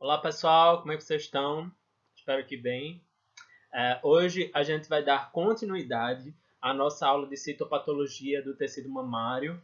Olá pessoal, como é que vocês estão? Espero que bem. Hoje a gente vai dar continuidade à nossa aula de citopatologia do tecido mamário.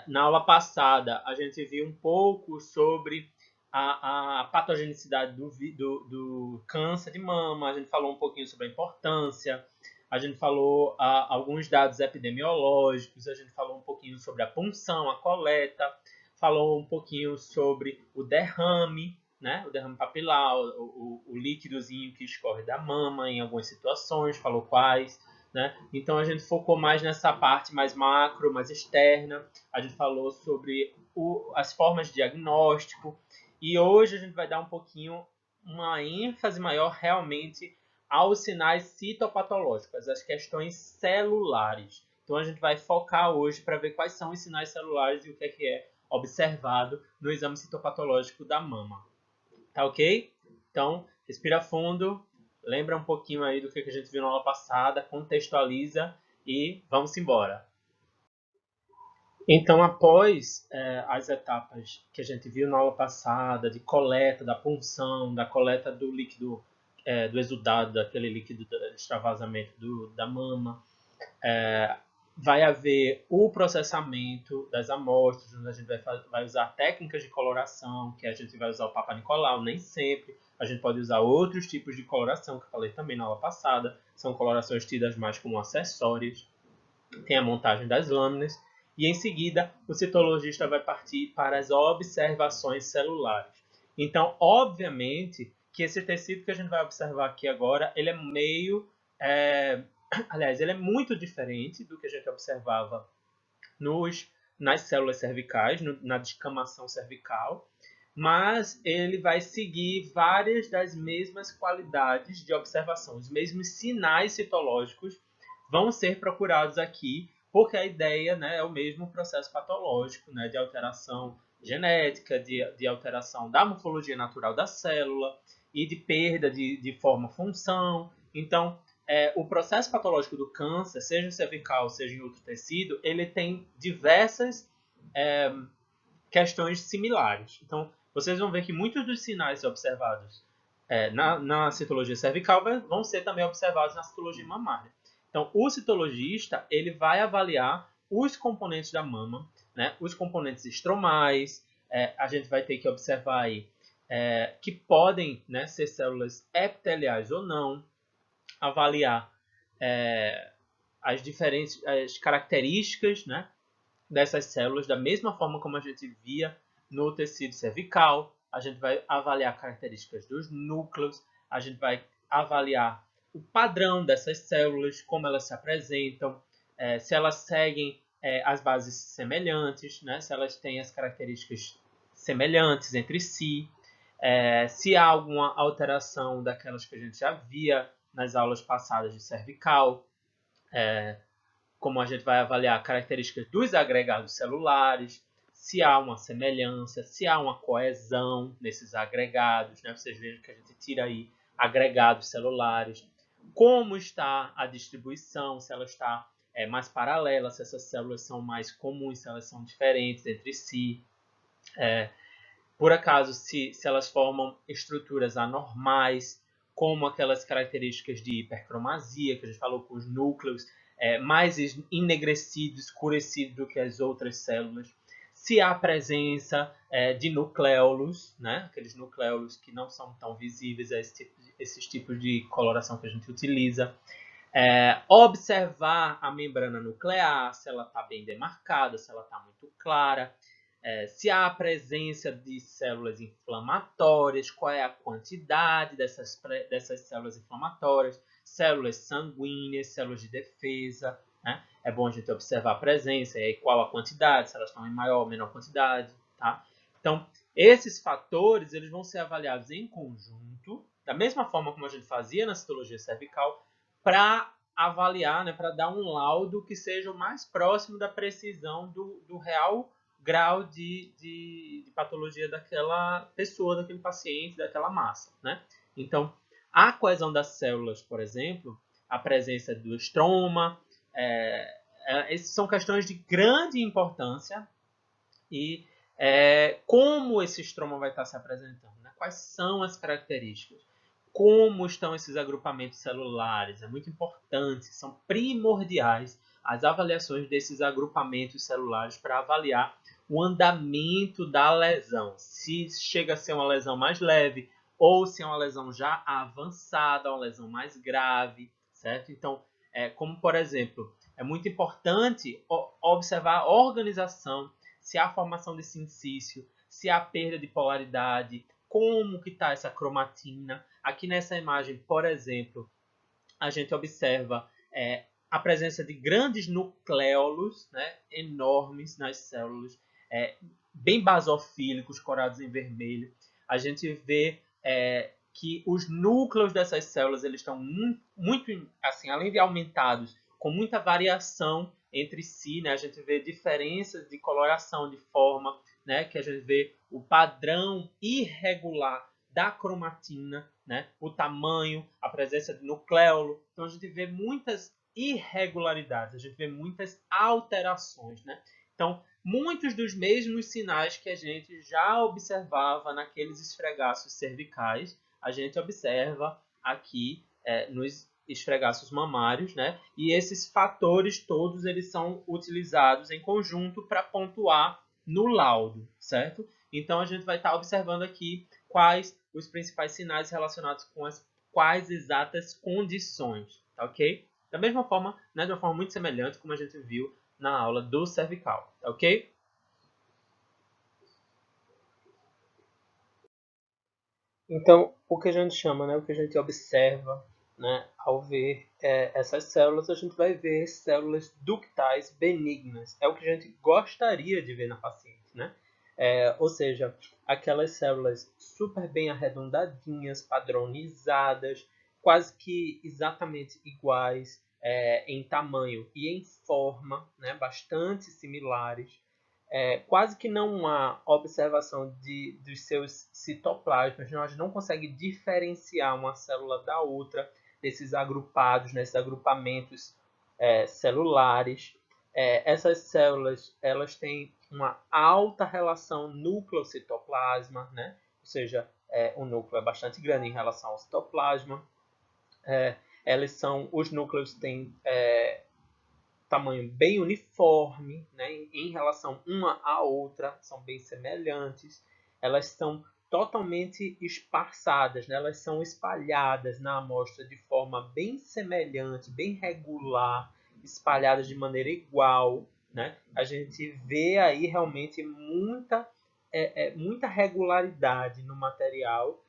Na aula passada a gente viu um pouco sobre a patogenicidade do câncer de mama, a gente falou um pouquinho sobre a importância, a gente falou alguns dados epidemiológicos, a gente falou um pouquinho sobre a punção, a coleta, falou um pouquinho sobre o derrame, né? O derrame papilar, o líquidozinho que escorre da mama em algumas situações, falou quais. Né? Então a gente focou mais nessa parte mais macro, mais externa. A gente falou sobre as formas de diagnóstico. E hoje a gente vai dar um pouquinho, uma ênfase maior realmente aos sinais citopatológicos, às questões celulares. Então a gente vai focar hoje para ver quais são os sinais celulares e o que é observado no exame citopatológico da mama. Tá ok? Então, respira fundo, lembra um pouquinho aí do que a gente viu na aula passada, contextualiza e vamos embora. Então, após as etapas que a gente viu na aula passada, de coleta, da punção, da coleta do líquido, do exudado, daquele líquido de extravasamento da mama, vai haver o processamento das amostras, onde a gente vai usar técnicas de coloração, que a gente vai usar o Papa Nicolau, nem sempre. A gente pode usar outros tipos de coloração, que eu falei também na aula passada. São colorações tidas mais como acessórias. Tem a montagem das lâminas. E em seguida, o citologista vai partir para as observações celulares. Então, obviamente, que esse tecido que a gente vai observar aqui agora, ele é meio... aliás, ele é muito diferente do que a gente observava nas células cervicais, na descamação cervical, mas ele vai seguir várias das mesmas qualidades de observação. Os mesmos sinais citológicos vão ser procurados aqui, porque a ideia, né, é o mesmo processo patológico, né, de alteração genética, de alteração da morfologia natural da célula e de perda de forma-função. Então, o processo patológico do câncer, seja cervical, seja em outro tecido, ele tem diversas é, questões similares. Então, vocês vão ver que muitos dos sinais observados na citologia cervical vão ser também observados na citologia mamária. Então, o citologista ele vai avaliar os componentes da mama, né, os componentes estromais, a gente vai ter que observar aí que podem, né, ser células epiteliais ou não, avaliar as diferentes características, né, dessas células, da mesma forma como a gente via no tecido cervical. A gente vai avaliar características dos núcleos, a gente vai avaliar o padrão dessas células, como elas se apresentam, se elas seguem as bases semelhantes, né, se elas têm as características semelhantes entre si, se há alguma alteração daquelas que a gente já via nas aulas passadas de cervical, como a gente vai avaliar características dos agregados celulares, se há uma semelhança, se há uma coesão nesses agregados, né? Vocês vejam que a gente tira aí agregados celulares, como está a distribuição, se ela está mais paralela, se essas células são mais comuns, se elas são diferentes entre si, por acaso se elas formam estruturas anormais, como aquelas características de hipercromasia, que a gente falou com os núcleos mais enegrecidos, escurecidos do que as outras células. Se há presença de nucléolos, né? Aqueles nucléolos que não são tão visíveis a esses tipos de coloração que a gente utiliza. Observar a membrana nuclear, se ela está bem demarcada, se ela está muito clara, se há a presença de células inflamatórias, qual é a quantidade dessas células inflamatórias, células sanguíneas, células de defesa. Né? É bom a gente observar a presença e qual a quantidade, se elas estão em maior ou menor quantidade. Tá? Então, esses fatores eles vão ser avaliados em conjunto, da mesma forma como a gente fazia na citologia cervical, para avaliar, né, para dar um laudo que seja o mais próximo da precisão do real grau de patologia daquela pessoa, daquele paciente, daquela massa. Né? Então, a coesão das células, por exemplo, a presença do estroma, essas são questões de grande importância e como esse estroma vai estar se apresentando, né? Quais são as características, como estão esses agrupamentos celulares. É muito importante, são primordiais as avaliações desses agrupamentos celulares para avaliar o andamento da lesão, se chega a ser uma lesão mais leve ou se é uma lesão já avançada, uma lesão mais grave, certo? Então, como por exemplo, é muito importante observar a organização, se há formação de sincício, se há perda de polaridade, como que está essa cromatina. Aqui nessa imagem, por exemplo, a gente observa a presença de grandes nucléolos, né, enormes nas células, bem basofílicos, corados em vermelho. A gente vê que os núcleos dessas células eles estão muito assim, além de aumentados, com muita variação entre si, né? A gente vê diferenças de coloração, de forma, né? Que a gente vê o padrão irregular da cromatina, né? O tamanho, a presença de nucleolo. Então a gente vê muitas irregularidades, a gente vê muitas alterações, né? Então, muitos dos mesmos sinais que a gente já observava naqueles esfregaços cervicais, a gente observa aqui nos esfregaços mamários, né? E esses fatores todos eles são utilizados em conjunto para pontuar no laudo, certo? Então a gente vai estar observando aqui quais os principais sinais relacionados com as quais exatas condições, tá ok? Da mesma forma, né, de uma forma muito semelhante como a gente viu na aula do cervical, tá ok? Então, o que a gente chama, né, o que a gente observa, né, ao ver essas células, a gente vai ver células ductais benignas. É o que a gente gostaria de ver na paciente, né? Ou seja, aquelas células super bem arredondadinhas, padronizadas, quase que exatamente iguais em tamanho e em forma, né, bastante similares. Quase que não há observação dos seus citoplasmas, nós não conseguimos diferenciar uma célula da outra, desses agrupados, nesses agrupamentos celulares. Essas células elas têm uma alta relação núcleo-citoplasma, né? Ou seja, o núcleo é bastante grande em relação ao citoplasma. Os núcleos têm tamanho bem uniforme, né, em relação uma à outra, são bem semelhantes. Elas são totalmente esparçadas, né, elas são espalhadas na amostra de forma bem semelhante, bem regular, espalhadas de maneira igual. Né? A gente vê aí realmente muita regularidade no material.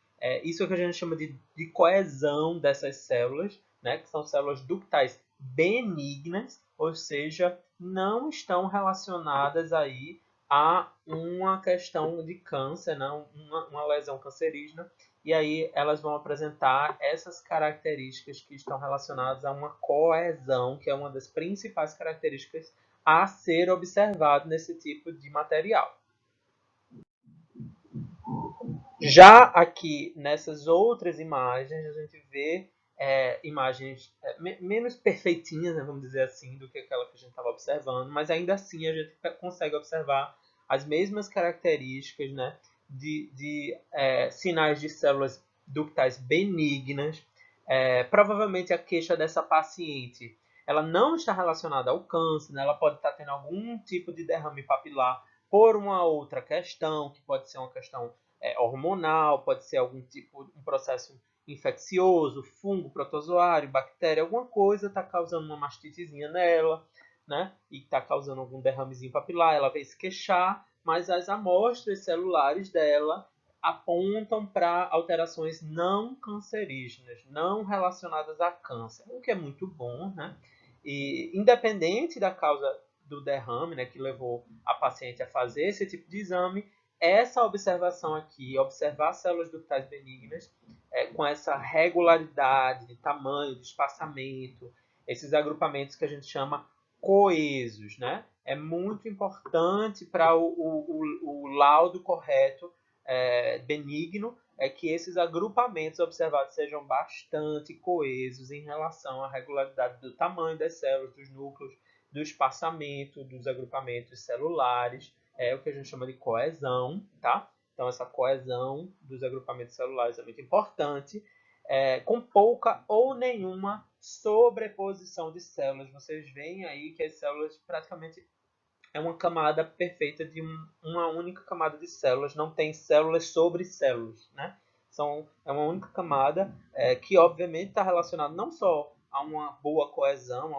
Isso é o que a gente chama de coesão dessas células, né, que são células ductais benignas, ou seja, não estão relacionadas aí a uma questão de câncer, não, uma lesão cancerígena, e aí elas vão apresentar essas características que estão relacionadas a uma coesão, que é uma das principais características a ser observado nesse tipo de material. Já aqui nessas outras imagens, a gente vê imagens menos perfeitinhas, né, vamos dizer assim, do que aquela que a gente estava observando, mas ainda assim a gente consegue observar as mesmas características, né, de sinais de células ductais benignas. Provavelmente a queixa dessa paciente ela não está relacionada ao câncer, né, ela pode estar tendo algum tipo de derrame papilar por uma outra questão, que pode ser uma questão hormonal, pode ser algum tipo, um processo infeccioso, fungo, protozoário, bactéria, alguma coisa está causando uma mastitezinha nela, né? E está causando algum derramezinho papilar, ela vai se queixar, mas as amostras celulares dela apontam para alterações não cancerígenas, não relacionadas a câncer, o que é muito bom, né? E independente da causa do derrame, né, que levou a paciente a fazer esse tipo de exame, essa observação aqui, observar células ductais benignas com essa regularidade de tamanho, de espaçamento, esses agrupamentos que a gente chama coesos, né? É muito importante para o laudo correto benigno que esses agrupamentos observados sejam bastante coesos em relação à regularidade do tamanho das células, dos núcleos, do espaçamento, dos agrupamentos celulares. é o que a gente chama de coesão, tá? Então, essa coesão dos agrupamentos celulares é muito importante, com pouca ou nenhuma sobreposição de células. Vocês veem aí que as células praticamente é uma camada perfeita de uma única camada de células, não tem células sobre células, né? É uma única camada que, obviamente, está relacionada não só a uma boa coesão,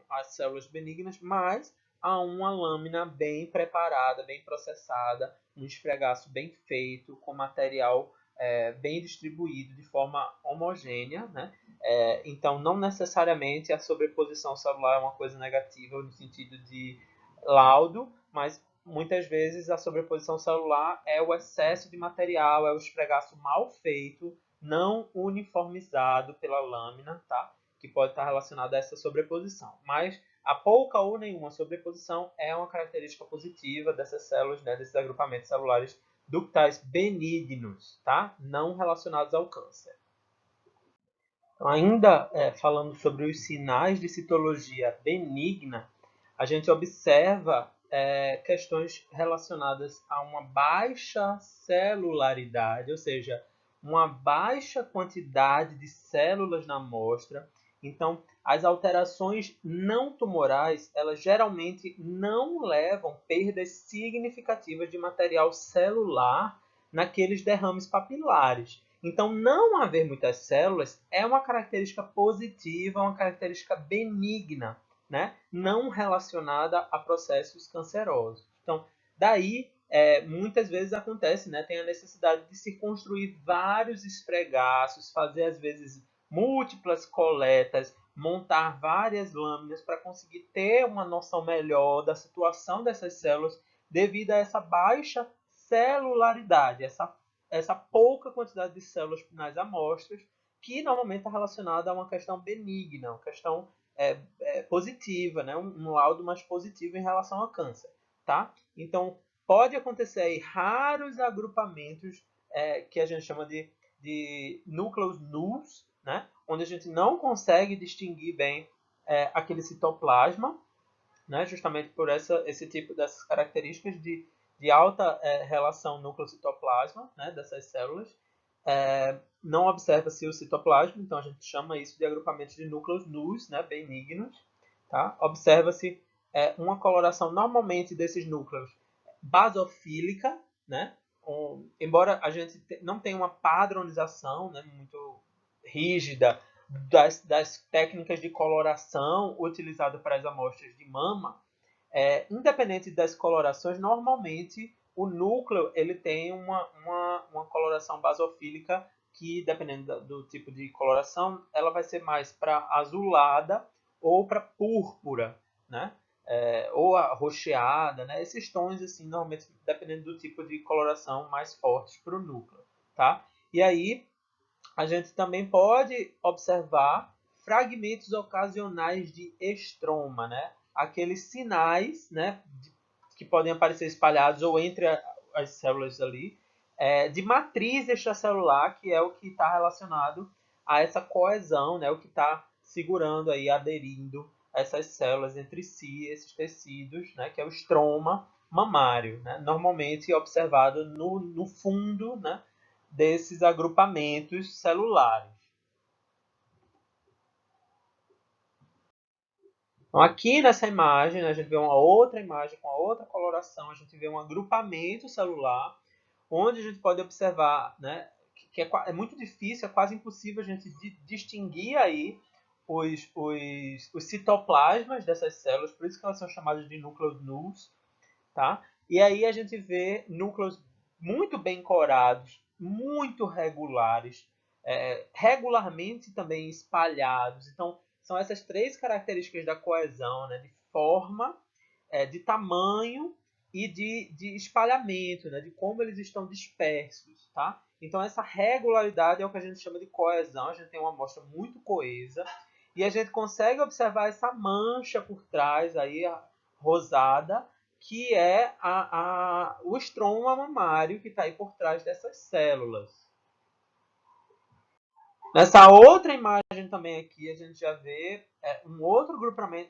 às células benignas, mas a uma lâmina bem preparada, bem processada, um esfregaço bem feito, com material bem distribuído de forma homogênea, né? Então, não necessariamente a sobreposição celular é uma coisa negativa no sentido de laudo, mas muitas vezes a sobreposição celular é o excesso de material, é o esfregaço mal feito, não uniformizado pela lâmina, tá? Que pode estar relacionado a essa sobreposição. Mas a pouca ou nenhuma sobreposição é uma característica positiva dessas células, né, desses agrupamentos celulares ductais benignos, tá? Não relacionados ao câncer. Então, ainda falando sobre os sinais de citologia benigna, a gente observa questões relacionadas a uma baixa celularidade, ou seja, uma baixa quantidade de células na amostra. Então, as alterações não tumorais, elas geralmente não levam perdas significativas de material celular naqueles derrames papilares. Então, não haver muitas células é uma característica positiva, uma característica benigna, né? Não relacionada a processos cancerosos. Então, daí, muitas vezes acontece, né? Tem a necessidade de se construir vários esfregaços, fazer, às vezes, múltiplas coletas, montar várias lâminas para conseguir ter uma noção melhor da situação dessas células devido a essa baixa celularidade, essa pouca quantidade de células nas amostras, que normalmente está relacionada a uma questão benigna, uma questão positiva, né? Um laudo mais positivo em relação ao câncer, tá? Então, pode acontecer aí raros agrupamentos que a gente chama de núcleos nus, né? Onde a gente não consegue distinguir bem aquele citoplasma, né? Justamente por esse tipo dessas características de alta relação núcleo-citoplasma, né? Dessas células. Não observa-se o citoplasma, então a gente chama isso de agrupamento de núcleos nus, né? Benignos. Tá? Observa-se uma coloração normalmente desses núcleos basofílica, né? Embora a gente não tenha uma padronização, né, muito rígida das técnicas de coloração utilizadas para as amostras de mama, independente das colorações, normalmente o núcleo ele tem uma coloração basofílica que, dependendo do tipo de coloração, ela vai ser mais para azulada ou para púrpura, né? Ou arroxeada, né? Esses tons, assim, normalmente, dependendo do tipo de coloração, mais fortes para o núcleo, tá? E aí, a gente também pode observar fragmentos ocasionais de estroma, né? Aqueles sinais, né, que podem aparecer espalhados ou entre as células ali, de matriz extracelular, que é o que está relacionado a essa coesão, né, o que está segurando aí, aderindo essas células entre si, esses tecidos, né, que é o estroma mamário, né, normalmente observado no fundo, né, desses agrupamentos celulares. Então, aqui nessa imagem, né, a gente vê uma outra imagem com a outra coloração, a gente vê um agrupamento celular, onde a gente pode observar, né, que é muito difícil, é quase impossível a gente distinguir aí os citoplasmas dessas células, por isso que elas são chamadas de núcleos nus, tá? E aí a gente vê núcleos muito bem corados, muito regulares, regularmente também espalhados. Então, são essas três características da coesão, né? De forma, de tamanho e de espalhamento, né? De como eles estão dispersos, tá? Então, essa regularidade é o que a gente chama de coesão. A gente tem uma amostra muito coesa e a gente consegue observar essa mancha por trás aí, rosada, que é o estroma mamário que está aí por trás dessas células. Nessa outra imagem também aqui, a gente já vê um outro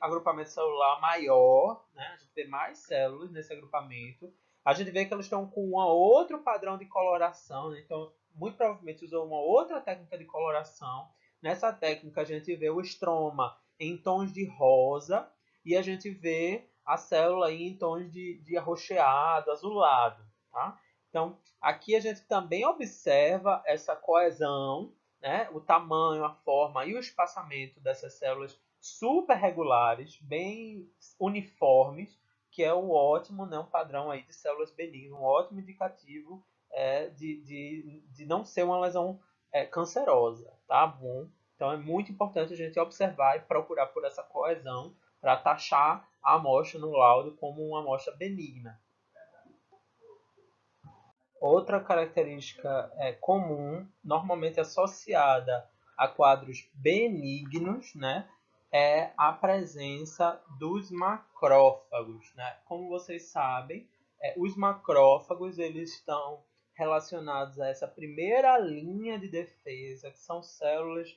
agrupamento celular maior, né? A gente vê mais células nesse agrupamento, a gente vê que elas estão com um outro padrão de coloração, né? Então, muito provavelmente usou uma outra técnica de coloração. Nessa técnica, a gente vê o estroma em tons de rosa e a gente vê a célula aí em tons de arroxeado, azulado, tá? Então, aqui a gente também observa essa coesão, né? O tamanho, a forma e o espaçamento dessas células super regulares, bem uniformes, que é um ótimo, né, um padrão aí de células benignas, um ótimo indicativo de não ser uma lesão cancerosa, tá bom? Então é muito importante a gente observar e procurar por essa coesão para taxar a amostra no laudo como uma amostra benigna. Outra característica comum, normalmente associada a quadros benignos, né, é a presença dos macrófagos, né? Como vocês sabem, os macrófagos eles estão relacionados a essa primeira linha de defesa, que são células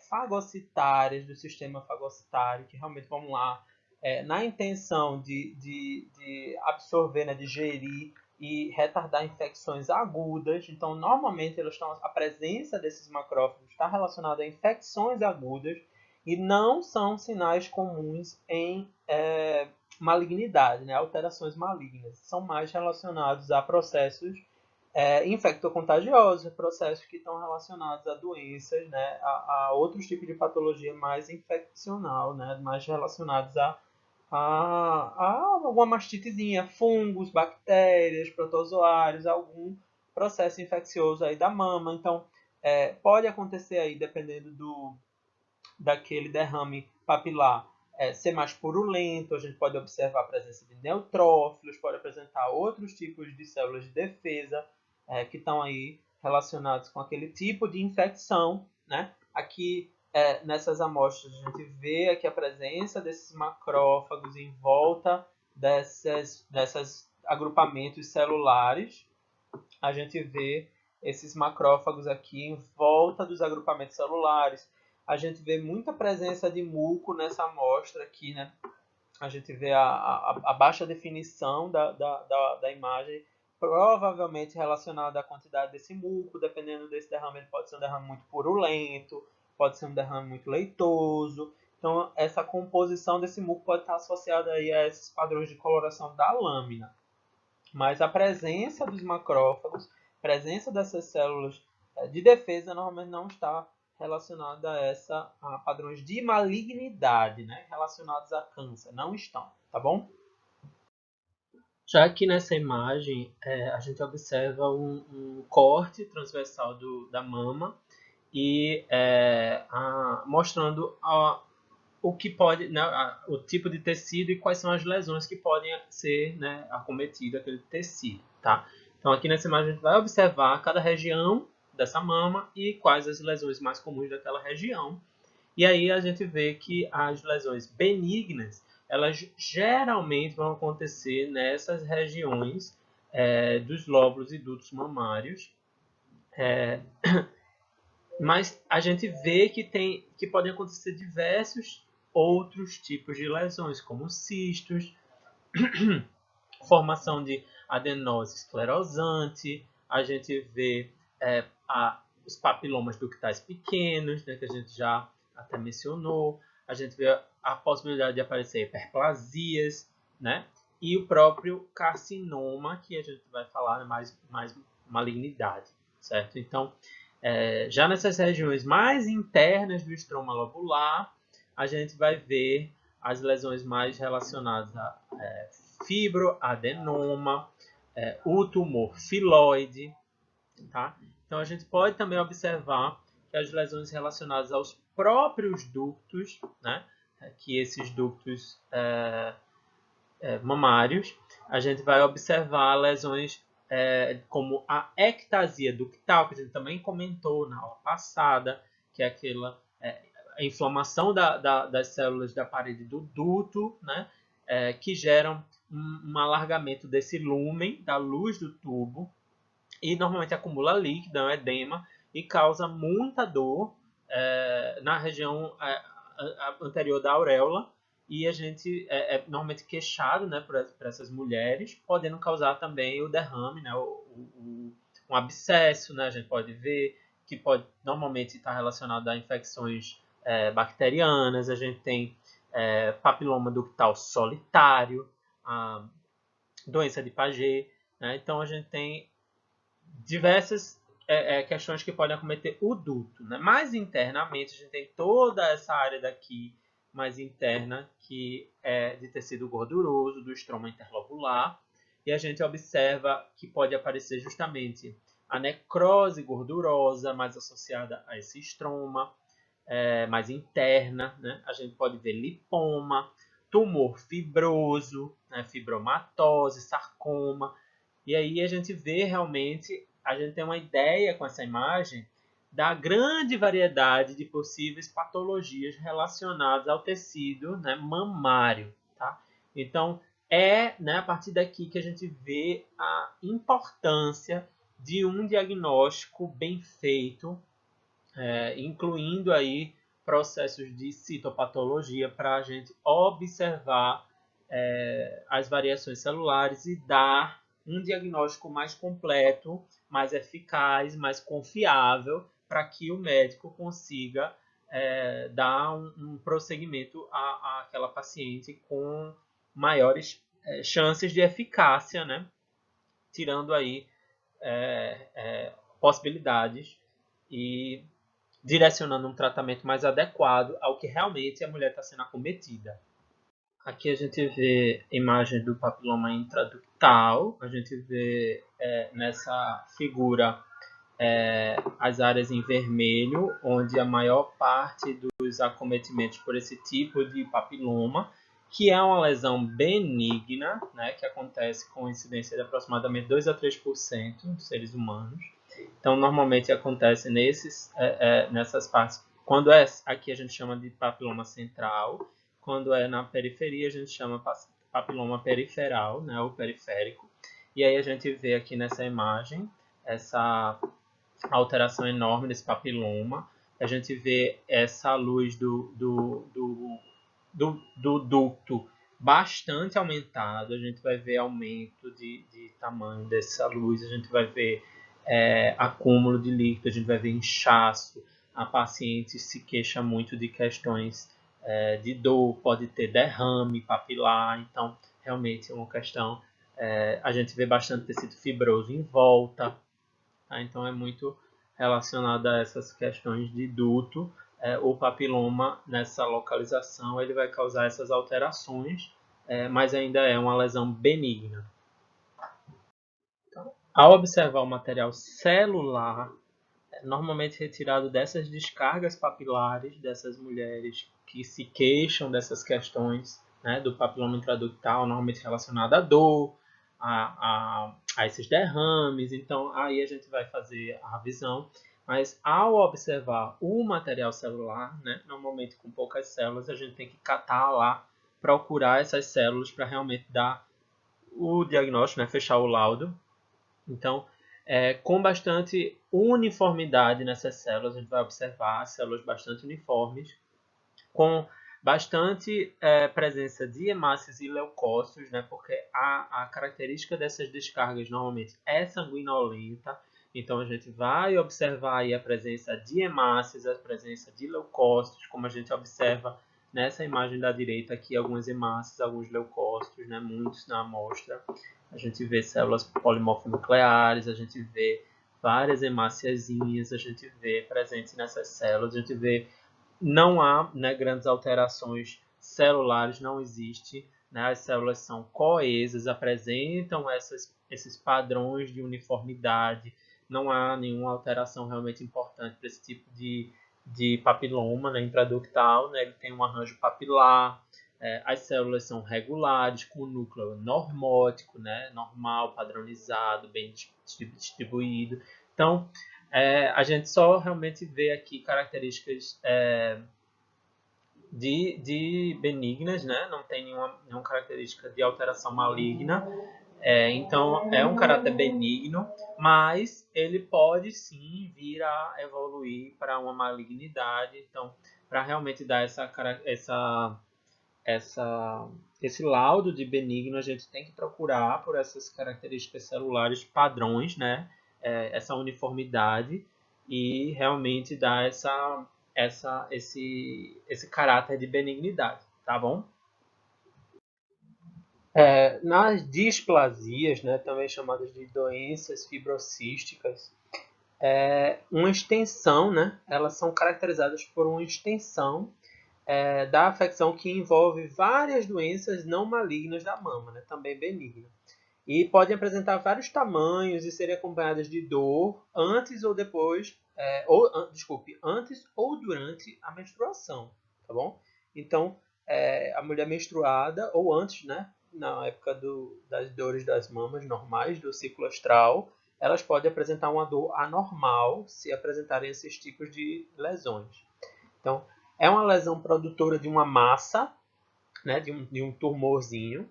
fagocitárias do sistema fagocitário, que realmente, vamos lá, na intenção de absorver, né, de gerir e retardar infecções agudas. Então, normalmente, a presença desses macrófagos está relacionada a infecções agudas e não são sinais comuns em malignidade, né? Alterações malignas. São mais relacionados a processos infectocontagiosos, processos que estão relacionados a doenças, né? A outros tipos de patologia mais infeccional, né? Mais relacionados a alguma mastitezinha, fungos, bactérias, protozoários, algum processo infeccioso aí da mama. Então, pode acontecer aí, dependendo daquele derrame papilar, ser mais purulento, a gente pode observar a presença de neutrófilos, pode apresentar outros tipos de células de defesa que estão aí relacionados com aquele tipo de infecção, né? Aqui nessas amostras a gente vê aqui a presença desses macrófagos em volta dessas agrupamentos celulares. A gente vê esses macrófagos aqui em volta dos agrupamentos celulares. A gente vê muita presença de muco nessa amostra aqui, né? A gente vê a baixa definição da imagem, provavelmente relacionada à quantidade desse muco. Dependendo desse derrame, ele pode ser um derrame muito purulento, pode ser um derrame muito leitoso. Então, essa composição desse muco pode estar associada aí a esses padrões de coloração da lâmina. Mas a presença dos macrófagos, presença dessas células de defesa, normalmente não está relacionada a padrões de malignidade, né? Relacionados a câncer. Não estão, tá bom? Já aqui nessa imagem, a gente observa um corte transversal da mama e mostrando o que pode, né, o tipo de tecido e quais são as lesões que podem ser, né, acometido aquele tecido, tá? Então aqui nessa imagem a gente vai observar cada região dessa mama e quais as lesões mais comuns daquela região. E aí a gente vê que as lesões benignas, elas geralmente vão acontecer nessas regiões dos lóbulos e dutos mamários. Mas a gente vê que podem acontecer diversos outros tipos de lesões, como cistos, formação de adenose esclerosante, a gente vê os papilomas ductais pequenos, né, que a gente já até mencionou, a gente vê a possibilidade de aparecer hiperplasias, né, e o próprio carcinoma, que a gente vai falar, né, mais malignidade, certo? Então, já nessas regiões mais internas do estroma lobular, a gente vai ver as lesões mais relacionadas a fibroadenoma, o tumor filoide, tá? Então a gente pode também observar que as lesões relacionadas aos próprios ductos, né? Que esses ductos mamários, a gente vai observar lesões como a ectasia ductal, que a gente também comentou na aula passada, que é aquela a inflamação das células da parede do duto, né, que geram um alargamento desse lúmen, da luz do tubo, e normalmente acumula líquido, é um edema, e causa muita dor na região anterior da auréola, e a gente é normalmente queixado, né, por essas mulheres, podendo causar também o derrame, né, um abscesso, né, a gente pode ver que pode normalmente estar relacionado a infecções bacterianas, a gente tem papiloma ductal solitário, a doença de Paget, né, então a gente tem diversas questões que podem acometer o duto. Né? Mais internamente, a gente tem toda essa área daqui mais interna, que é de tecido gorduroso, do estroma interlobular, e a gente observa que pode aparecer justamente a necrose gordurosa, mais associada a esse estroma, mais interna. Né? A gente pode ver lipoma, tumor fibroso, né? Fibromatose, sarcoma, e aí a gente vê realmente, a gente tem uma ideia com essa imagem da grande variedade de possíveis patologias relacionadas ao tecido, né, mamário. Tá? Então, né, a partir daqui que a gente vê a importância de um diagnóstico bem feito, incluindo aí processos de citopatologia para a gente observar as variações celulares e dar um diagnóstico mais completo, mais eficaz, mais confiável, para que o médico consiga dar um prosseguimento àquela paciente com maiores chances de eficácia, né? Tirando aí possibilidades e direcionando um tratamento mais adequado ao que realmente a mulher está sendo acometida. Aqui a gente vê imagens do papiloma intraductal, a gente vê nessa figura as áreas em vermelho, onde a maior parte dos acometimentos por esse tipo de papiloma, que é uma lesão benigna, né, que acontece com incidência de aproximadamente 2 a 3% dos seres humanos. Então, normalmente acontece nessas partes. Quando aqui a gente chama de papiloma central, quando é na periferia a gente chama papiloma periferal, né, ou periférico. E aí a gente vê aqui nessa imagem essa alteração enorme desse papiloma. A gente vê essa luz do ducto bastante aumentado. A gente vai ver aumento de tamanho dessa luz, a gente vai ver acúmulo de líquido, a gente vai ver inchaço. A paciente se queixa muito de questões de dor, pode ter derrame papilar, então realmente é uma questão. A gente vê bastante tecido fibroso em volta, tá? Então é muito relacionado a essas questões de duto. O papiloma nessa localização ele vai causar essas alterações, mas ainda é uma lesão benigna. Então, ao observar o material celular, normalmente retirado dessas descargas papilares dessas mulheres que se queixam dessas questões, né, do papiloma intraductal, normalmente relacionado à dor, a esses derrames. Então, aí a gente vai fazer a revisão. Mas ao observar o material celular, né, normalmente com poucas células, a gente tem que catar lá, procurar essas células para realmente dar o diagnóstico, né, fechar o laudo. Então, com bastante uniformidade nessas células, a gente vai observar células bastante uniformes, com bastante presença de hemácias e leucócitos, né, porque a característica dessas descargas normalmente é sanguinolenta. Então, a gente vai observar aí a presença de hemácias, a presença de leucócitos, como a gente observa nessa imagem da direita aqui, algumas hemácias, alguns leucócitos, né, muitos na amostra. A gente vê células polimorfonucleares, a gente vê várias hemáciazinhas, a gente vê presentes nessas células, a gente vê não há, né, grandes alterações celulares, não existe, né, as células são coesas, apresentam esses padrões de uniformidade, não há nenhuma alteração realmente importante para esse tipo de papiloma, né, intraductal, né, ele tem um arranjo papilar, as células são regulares, com o núcleo normótico, né, normal, padronizado, bem distribuído. Então, a gente só realmente vê aqui características de benignas, né? Não tem nenhuma característica de alteração maligna. Então, é um caráter benigno, mas ele pode sim vir a evoluir para uma malignidade. Então, para realmente dar essa, esse laudo de benigno, a gente tem que procurar por essas características celulares padrões, né? Essa uniformidade e realmente dar esse caráter de benignidade, tá bom? Nas displasias, né, também chamadas de doenças fibrocísticas, uma extensão, né, elas são caracterizadas por uma extensão da afecção que envolve várias doenças não malignas da mama, né, também benigna. E podem apresentar vários tamanhos e serem acompanhadas de dor antes ou depois, antes ou durante a menstruação, tá bom? Então, a mulher menstruada ou antes, né, na época das dores das mamas normais do ciclo astral, elas podem apresentar uma dor anormal se apresentarem esses tipos de lesões. Então, é uma lesão produtora de uma massa, né, de um tumorzinho.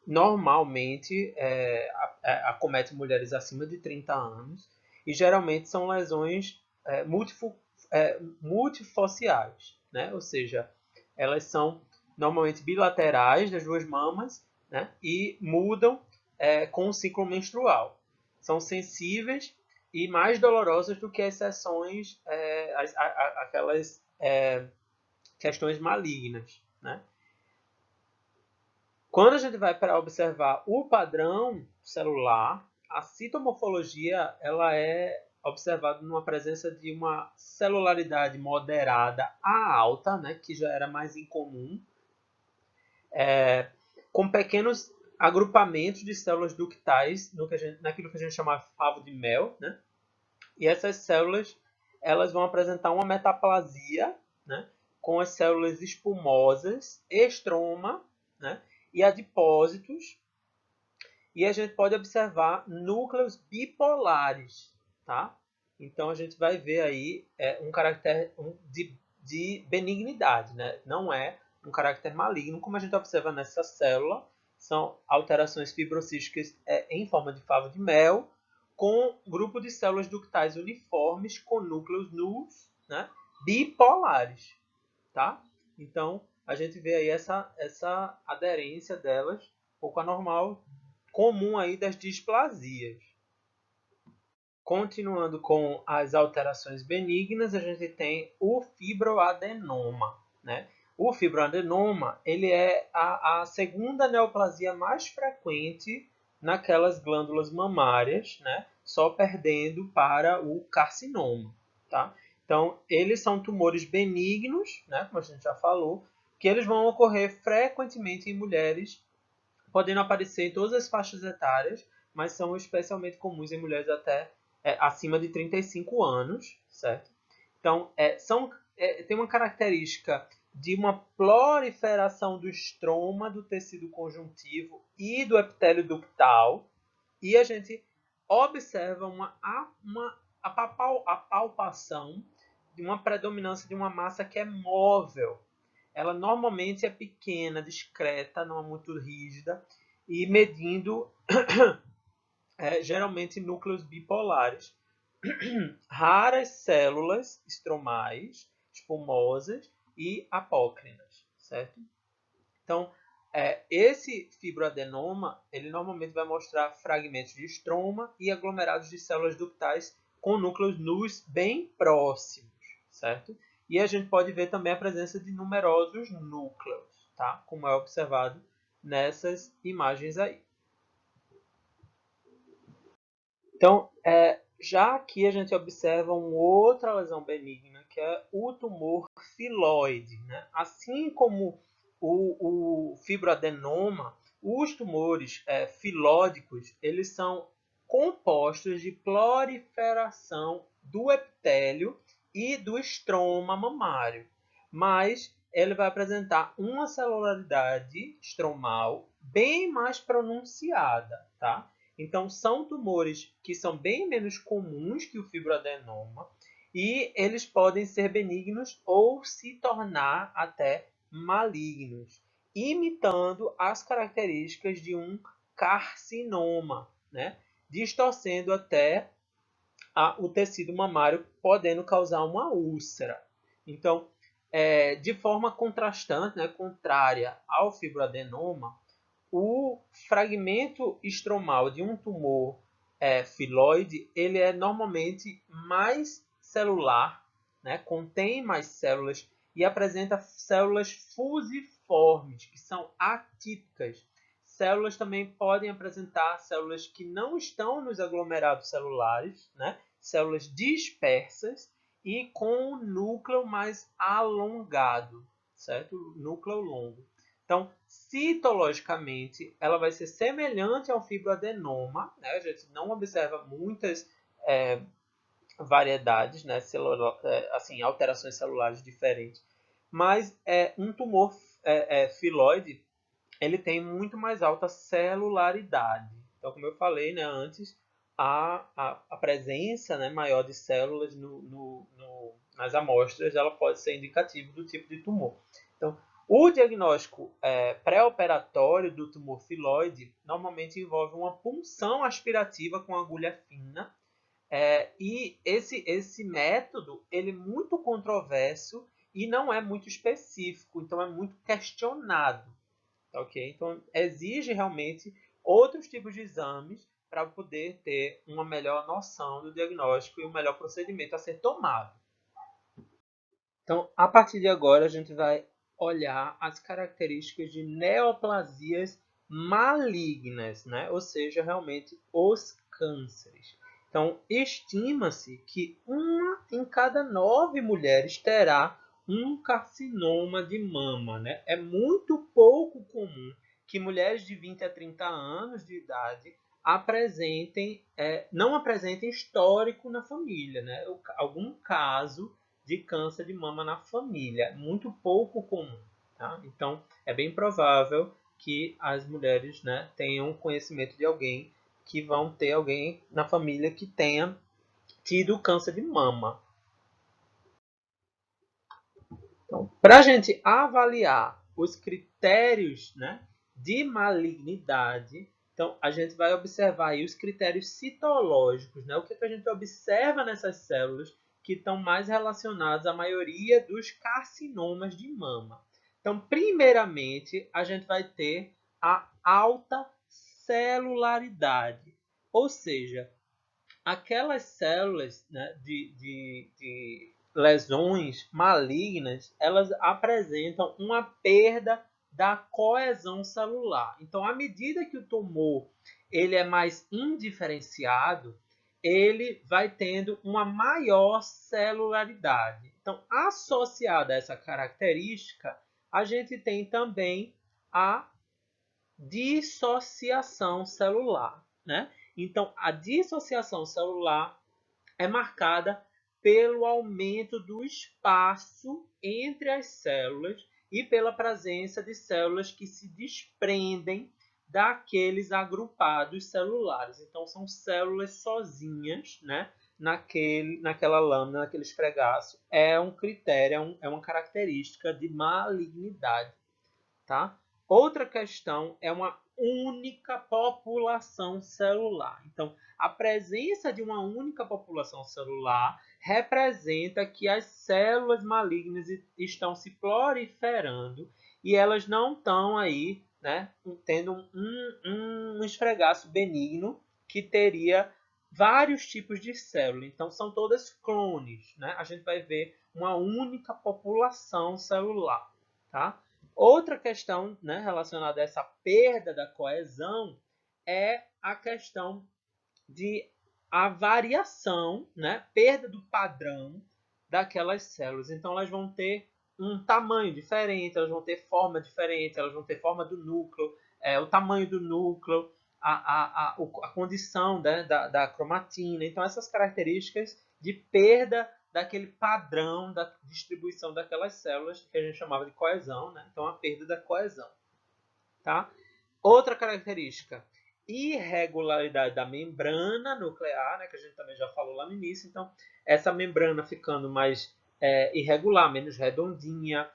Normalmente acomete mulheres acima de 30 anos e geralmente são lesões multifociais, né? Ou seja, elas são normalmente bilaterais das duas mamas, né? E mudam com o ciclo menstrual. São sensíveis e mais dolorosas do que as sessões, aquelas questões malignas, né? Quando a gente vai para observar o padrão celular, a citomorfologia ela é observada numa presença de uma celularidade moderada a alta, né, que já era mais incomum, com pequenos agrupamentos de células ductais naquilo que a gente chama de favo de mel, né? E essas células elas vão apresentar uma metaplasia, né, com as células espumosas, estroma, né, e adipósitos, e a gente pode observar núcleos bipolares, tá? Então a gente vai ver aí um caráter de benignidade, né? Não é um caráter maligno, como a gente observa nessa célula, são alterações fibrocísticas em forma de favo de mel, com grupo de células ductais uniformes com núcleos nus, né? Bipolares, tá? Então a gente vê aí essa aderência delas um pouco anormal, comum aí das displasias. Continuando com as alterações benignas, a gente tem o fibroadenoma, né? O fibroadenoma ele é a segunda neoplasia mais frequente naquelas glândulas mamárias, né? Só perdendo para o carcinoma, tá? Então, eles são tumores benignos, né? Como a gente já falou, que eles vão ocorrer frequentemente em mulheres, podendo aparecer em todas as faixas etárias, mas são especialmente comuns em mulheres até acima de 35 anos, certo? Então, tem uma característica de uma proliferação do estroma do tecido conjuntivo e do epitélio ductal, e a gente observa a palpação de uma predominância de uma massa que é móvel. Ela normalmente é pequena, discreta, não é muito rígida, e medindo geralmente núcleos bipolares. Raras células estromais, espumosas e apócrinas, certo? Então, esse fibroadenoma, ele normalmente vai mostrar fragmentos de estroma e aglomerados de células ductais com núcleos nus bem próximos, certo? E a gente pode ver também a presença de numerosos núcleos, tá? Como é observado nessas imagens aí. Então, já aqui a gente observa uma outra lesão benigna, que é o tumor filoide, né? Assim como o fibroadenoma, os tumores filódicos, eles são compostos de proliferação do epitélio e do estroma mamário, mas ele vai apresentar uma celularidade estromal bem mais pronunciada, tá? Então, são tumores que são bem menos comuns que o fibroadenoma e eles podem ser benignos ou se tornar até malignos, imitando as características de um carcinoma, né? Distorcendo até o tecido mamário, podendo causar uma úlcera. Então, De forma contrastante, né, contrária ao fibroadenoma, o fragmento estromal de um tumor filoide, ele é normalmente mais celular, né, contém mais células e apresenta células fusiformes, que são atípicas. Células também podem apresentar células que não estão nos aglomerados celulares, né, células dispersas e com o núcleo mais alongado, certo? Núcleo longo. Então, citologicamente, ela vai ser semelhante ao fibroadenoma, né? A gente não observa muitas variedades, né? Assim, alterações celulares diferentes, mas um tumor filoide, ele tem muito mais alta celularidade. Então, como eu falei, né, antes, a presença, né, maior de células nas amostras, ela pode ser indicativa do tipo de tumor. Então, o diagnóstico pré-operatório do tumor filoide normalmente envolve uma punção aspirativa com agulha fina, e esse método ele é muito controverso e não é muito específico, então é muito questionado. Ok? Então, exige realmente outros tipos de exames para poder ter uma melhor noção do diagnóstico e um melhor procedimento a ser tomado. Então, a partir de agora, a gente vai olhar as características de neoplasias malignas, né? Ou seja, realmente os cânceres. Então, estima-se que 1 em cada 9 mulheres terá um carcinoma de mama, né? É muito pouco comum que mulheres de 20 a 30 anos de idade não apresentem histórico na família, né? Algum caso de câncer de mama na família, muito pouco comum. Tá? Então, é bem provável que as mulheres, né, tenham conhecimento de alguém, que vão ter alguém na família que tenha tido câncer de mama. Então, para a gente avaliar os critérios, né, de malignidade, então a gente vai observar aí os critérios citológicos, né, o que a gente observa nessas células que estão mais relacionados à maioria dos carcinomas de mama. Então, primeiramente, a gente vai ter a alta celularidade, ou seja, aquelas células, né, de lesões malignas, elas apresentam uma perda da coesão celular. Então, à medida que o tumor ele é mais indiferenciado, ele vai tendo uma maior celularidade. Então, associada a essa característica, a gente tem também a dissociação celular, né? Então, a dissociação celular é marcada pelo aumento do espaço entre as células e pela presença de células que se desprendem daqueles agrupados celulares. Então, são células sozinhas, né? Naquela lâmina, naquele esfregaço. É um critério, é uma característica de malignidade. Tá? Outra questão é uma única população celular. Então, a presença de uma única população celular representa que as células malignas estão se proliferando e elas não estão aí, né, tendo um esfregaço benigno que teria vários tipos de célula. Então, são todas clones. Né? A gente vai ver uma única população celular. Tá? Outra questão, né, relacionada a essa perda da coesão é a questão de a variação, né, perda do padrão daquelas células. Então, elas vão ter um tamanho diferente, elas vão ter forma diferente, elas vão ter forma do núcleo, o tamanho do núcleo, a condição, né, da cromatina. Então, essas características de perda daquele padrão da distribuição daquelas células que a gente chamava de coesão, né? Então, a perda da coesão. Tá? Outra característica, irregularidade da membrana nuclear, né, que a gente também já falou lá no início. Então, essa membrana ficando mais irregular, menos redondinha,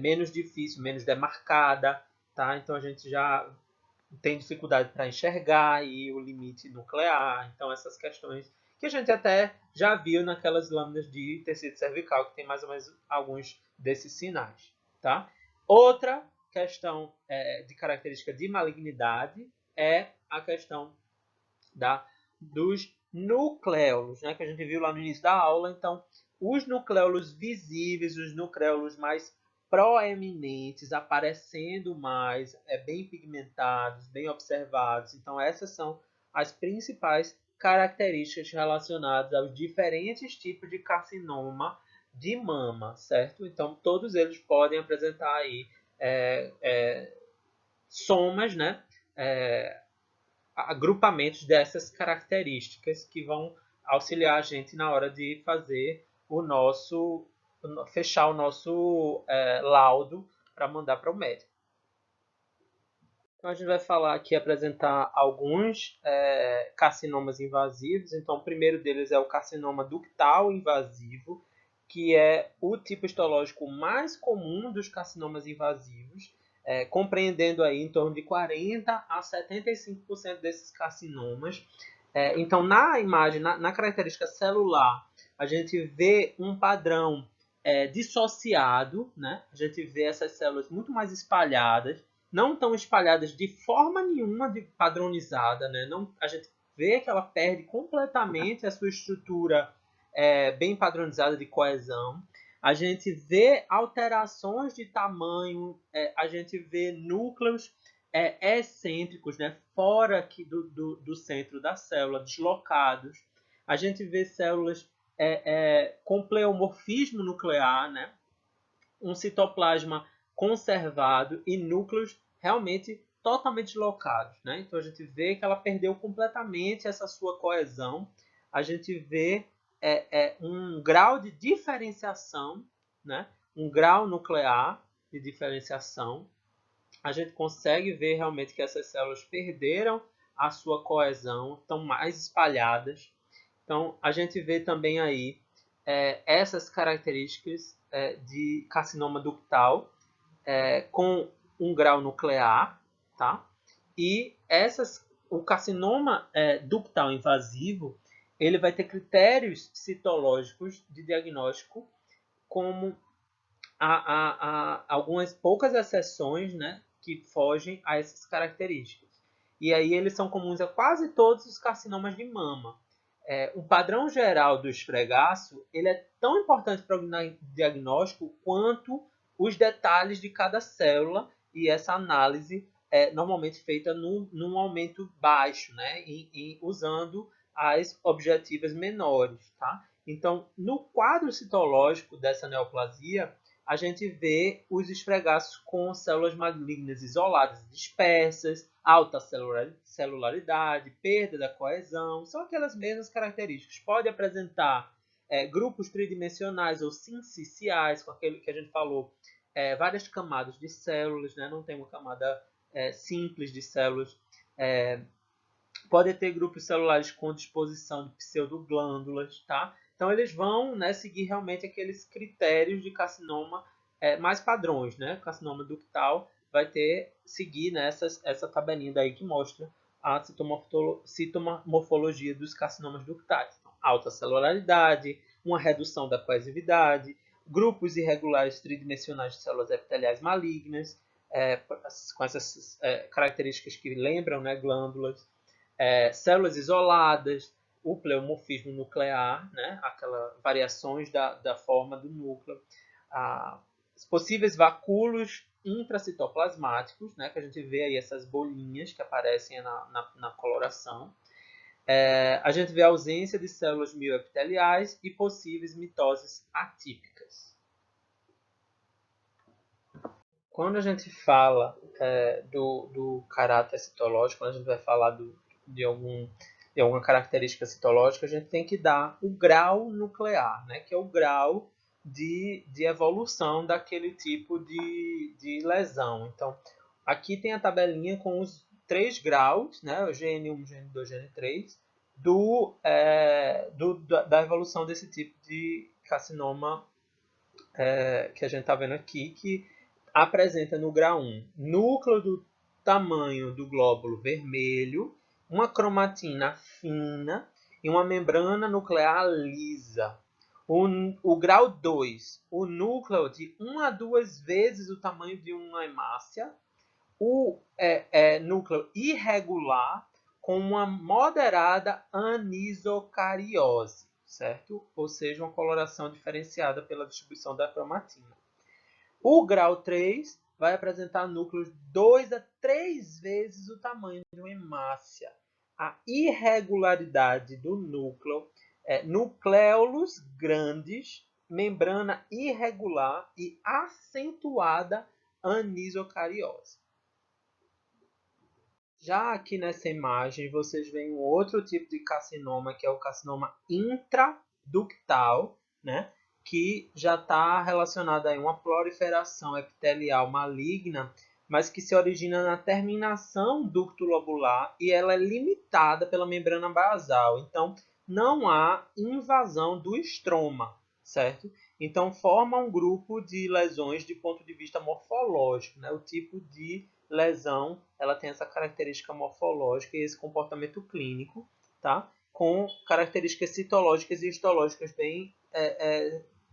menos difícil, menos demarcada. Tá? Então, a gente já tem dificuldade para enxergar e o limite nuclear. Então, essas questões que a gente até já viu naquelas lâminas de tecido cervical, que tem mais ou menos alguns desses sinais. Tá? Outra questão de característica de malignidade é a questão dos nucléolos, né, que a gente viu lá no início da aula. Então, os nucléolos visíveis, os nucléolos mais proeminentes, aparecendo mais, bem pigmentados, bem observados. Então, essas são as principais características relacionadas aos diferentes tipos de carcinoma de mama, certo? Então, todos eles podem apresentar aí somas, né? Agrupamentos dessas características que vão auxiliar a gente na hora de fazer fechar o nosso laudo para mandar para o médico. Então a gente vai falar aqui, apresentar alguns carcinomas invasivos. Então o primeiro deles é o carcinoma ductal invasivo, que é o tipo histológico mais comum dos carcinomas invasivos, compreendendo aí em torno de 40 a 75% desses carcinomas. Então na imagem, na característica celular, a gente vê um padrão dissociado, né? A gente vê essas células muito mais espalhadas, não tão espalhadas de forma nenhuma padronizada, né? Não, a gente vê que ela perde completamente a sua estrutura bem padronizada de coesão. A gente vê alterações de tamanho, a gente vê núcleos excêntricos, né? Fora aqui do centro da célula, deslocados. A gente vê células com pleomorfismo nuclear, né? Um citoplasma conservado e núcleos realmente totalmente deslocados, né? Então a gente vê que ela perdeu completamente essa sua coesão. A gente vê um grau de diferenciação, né? Um grau nuclear de diferenciação. A gente consegue ver realmente que essas células perderam a sua coesão, estão mais espalhadas. Então a gente vê também aí essas características de carcinoma ductal com um grau nuclear, tá? E o carcinoma ductal invasivo, ele vai ter critérios citológicos de diagnóstico, como algumas poucas exceções, né, que fogem a essas características. E aí eles são comuns a quase todos os carcinomas de mama. O padrão geral do esfregaço, ele é tão importante para o diagnóstico quanto os detalhes de cada célula, e essa análise é normalmente feita num aumento baixo, né, usando as objetivas menores. Tá? Então, no quadro citológico dessa neoplasia, a gente vê os esfregaços com células malignas isoladas, dispersas, alta celularidade, perda da coesão, são aquelas mesmas características. Pode apresentar grupos tridimensionais ou sinciciais, com aquele que a gente falou, várias camadas de células, né? Não tem uma camada simples de células. Pode ter grupos celulares com disposição de pseudoglândulas, tá? Então eles vão, né, seguir realmente aqueles critérios de carcinoma mais padrões, né? O carcinoma ductal vai seguir essa tabelinha daí que mostra a citomorfologia dos carcinomas ductais. Então, alta celularidade, uma redução da coesividade, grupos irregulares tridimensionais de células epiteliais malignas, com essas características que lembram, né, glândulas, células isoladas, o pleomorfismo nuclear, né, aquelas variações da forma do núcleo, os possíveis vacúolos intracitoplasmáticos, né, que a gente vê aí essas bolinhas que aparecem na coloração. A gente vê a ausência de células mioepiteliais e possíveis mitoses atípicas. Quando a gente fala do caráter citológico, quando a gente vai falar de alguma característica citológica, a gente tem que dar o grau nuclear, né, que é o grau de evolução daquele tipo de lesão. Então, aqui tem a tabelinha com os 3 graus, né, o GN1, GN2, GN3, da evolução desse tipo de carcinoma que a gente está vendo aqui, que apresenta no grau 1 núcleo do tamanho do glóbulo vermelho, uma cromatina fina em uma membrana nuclear lisa. O grau 2, o núcleo de 1 a 2 vezes o tamanho de uma hemácia. O núcleo irregular com uma moderada anisocariose, certo? Ou seja, uma coloração diferenciada pela distribuição da cromatina. O grau 3 vai apresentar núcleos 2 a 3 vezes o tamanho de uma hemácia. A irregularidade do núcleo é nucléolos grandes, membrana irregular e acentuada anisocariose. Já aqui nessa imagem, vocês veem um outro tipo de carcinoma, que é o carcinoma intraductal, né? Que já está relacionado a uma proliferação epitelial maligna, mas que se origina na terminação ducto-lobular e ela é limitada pela membrana basal. Então, não há invasão do estroma, certo? Então, forma um grupo de lesões de ponto de vista morfológico, né? O tipo de lesão, ela tem essa característica morfológica e esse comportamento clínico, tá? Com características citológicas e histológicas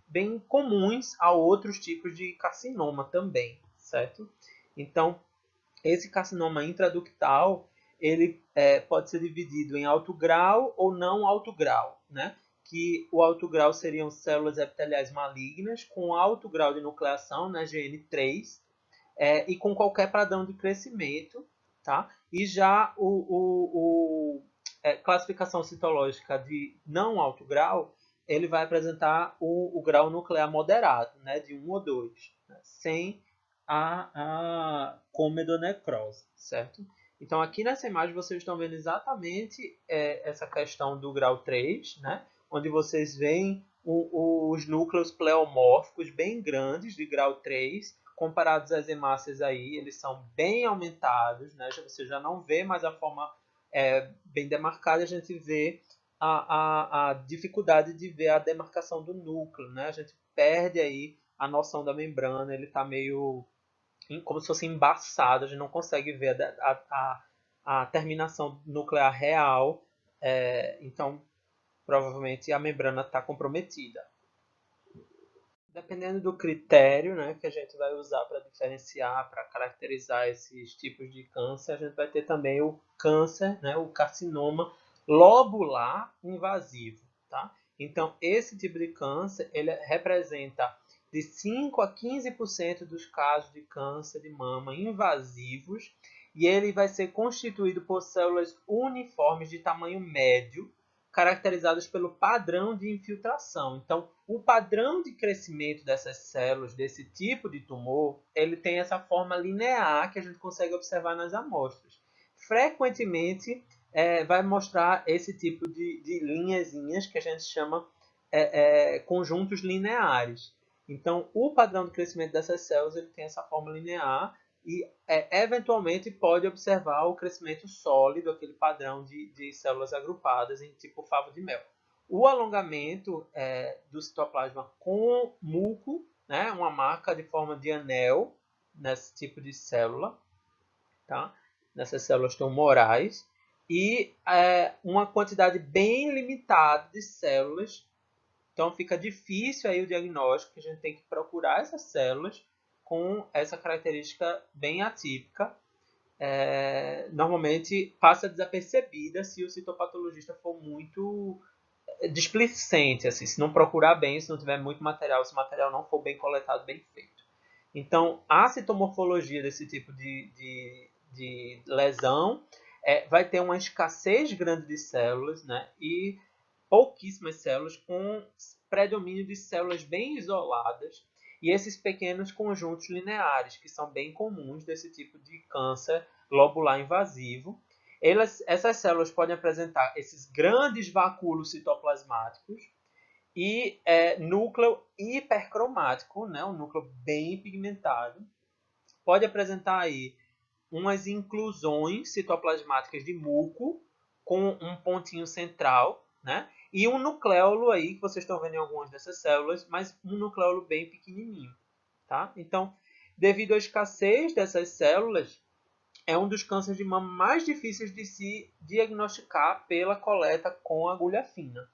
bem comuns a outros tipos de carcinoma também, certo? Então, esse carcinoma intraductal, ele pode ser dividido em alto grau ou não alto grau, né? Que o alto grau seriam células epiteliais malignas com alto grau de nucleação, né, GN3, e com qualquer padrão de crescimento, tá? E já classificação citológica de não alto grau, ele vai apresentar o grau nuclear moderado, né, de 1 ou 2, né, sem a comedonecrose, certo? Então, aqui nessa imagem, vocês estão vendo exatamente essa questão do grau 3, né, onde vocês veem os núcleos pleomórficos bem grandes de grau 3, comparados às hemácias aí, eles são bem aumentados, né? Você já não vê mais a forma bem demarcada, a gente vê a dificuldade de ver a demarcação do núcleo, né? A gente perde aí a noção da membrana, ele está meio como se fosse embaçado, a gente não consegue ver a terminação nuclear real, então provavelmente a membrana está comprometida. Dependendo do critério, né, que a gente vai usar para diferenciar, para caracterizar esses tipos de câncer, a gente vai ter também o câncer, né, o carcinoma lobular invasivo. Tá? Então, esse tipo de câncer ele representa de 5 a 15% dos casos de câncer de mama invasivos e ele vai ser constituído por células uniformes de tamanho médio, caracterizadas pelo padrão de infiltração. Então, o padrão de crescimento dessas células, desse tipo de tumor, ele tem essa forma linear que a gente consegue observar nas amostras. Frequentemente, vai mostrar esse tipo de linhazinhas que a gente chama conjuntos lineares. Então, o padrão de crescimento dessas células ele tem essa forma linear e eventualmente pode observar o crescimento sólido, aquele padrão de células agrupadas em tipo favo de mel. O alongamento do citoplasma com muco, né, uma marca de forma de anel nesse tipo de célula, tá? Nessas células tumorais, e uma quantidade bem limitada de células. Então fica difícil aí o diagnóstico, que a gente tem que procurar essas células com essa característica bem atípica. Normalmente passa desapercebida se o citopatologista for muito displicente, assim, se não procurar bem, se não tiver muito material, se o material não for bem coletado, bem feito. Então, a citomorfologia desse tipo de lesão vai ter uma escassez grande de células, né, e pouquíssimas células com predomínio de células bem isoladas e esses pequenos conjuntos lineares, que são bem comuns desse tipo de câncer lobular invasivo. Essas células podem apresentar esses grandes vacúolos citoplasmáticos e núcleo hipercromático, né, um núcleo bem pigmentado. Pode apresentar aí umas inclusões citoplasmáticas de muco com um pontinho central, né? E um nucleolo aí, que vocês estão vendo em algumas dessas células, mas um nucleolo bem pequenininho, tá? Então, devido à escassez dessas células, é um dos cânceres de mama mais difíceis de se diagnosticar pela coleta com agulha fina.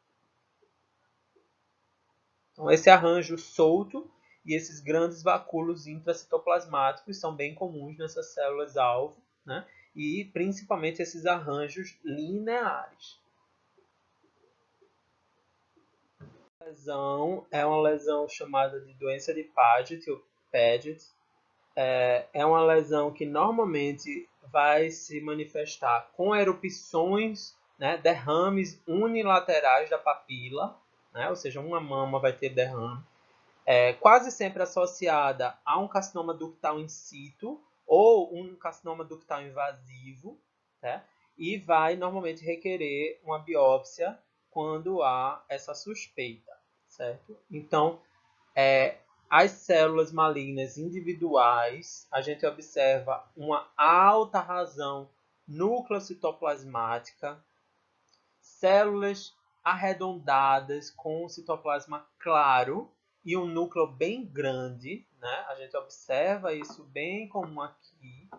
Então, esse arranjo solto e esses grandes vacúolos intracitoplasmáticos são bem comuns nessas células-alvo, né? E principalmente esses arranjos lineares. A lesão é uma lesão chamada de doença de Paget, ou Paget. É uma lesão que normalmente vai se manifestar com erupções, né, derrames unilaterais da papila, né, ou seja, uma mama vai ter derrame, quase sempre associada a um carcinoma ductal in situ ou um carcinoma ductal invasivo, né, e vai normalmente requerer uma biópsia quando há essa suspeita, certo? Então, as células malignas individuais, a gente observa uma alta razão nucleocitoplasmática, células arredondadas com citoplasma claro e um núcleo bem grande, né? A gente observa isso bem comum aqui,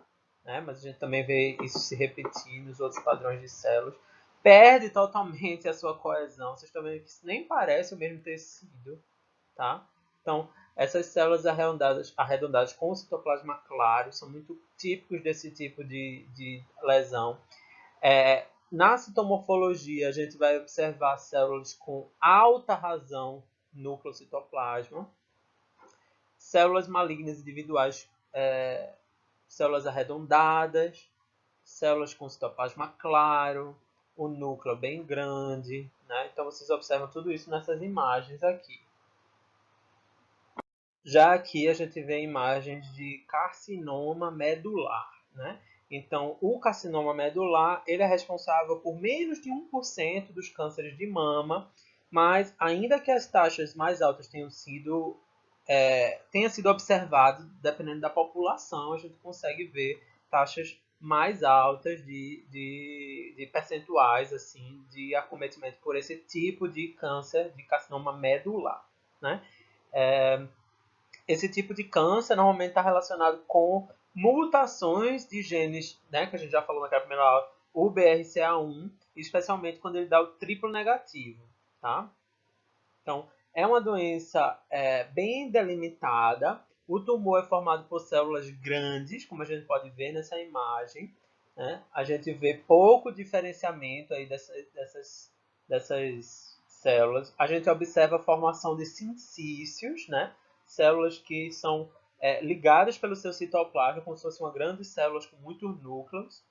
né? Mas a gente também vê isso se repetir nos outros padrões de células. Perde totalmente a sua coesão. Vocês estão vendo que isso nem parece o mesmo tecido, tá? Então, essas células arredondadas com citoplasma claro são muito típicos desse tipo de lesão. Na citomorfologia, a gente vai observar células com alta razão núcleo-citoplasma, células malignas individuais, células arredondadas, células com citoplasma claro, o núcleo bem grande, né? Então, vocês observam tudo isso nessas imagens aqui. Já aqui a gente vê imagens de carcinoma medular, né? Então, o carcinoma medular ele é responsável por menos de 1% dos cânceres de mama, mas ainda que as taxas mais altas tenha sido observado, dependendo da população, a gente consegue ver taxas mais altas de percentuais assim, de acometimento por esse tipo de câncer de carcinoma medular, né? Esse tipo de câncer normalmente está relacionado com mutações de genes, né, que a gente já falou naquela primeira aula, o BRCA1, especialmente quando ele dá o triplo negativo, tá? Então, é uma doença bem delimitada. O tumor é formado por células grandes, como a gente pode ver nessa imagem, né? A gente vê pouco diferenciamento aí dessas células. A gente observa a formação de sincícios, né? Células que são ligadas pelo seu citoplasma, como se fossem grandes células com muitos núcleos.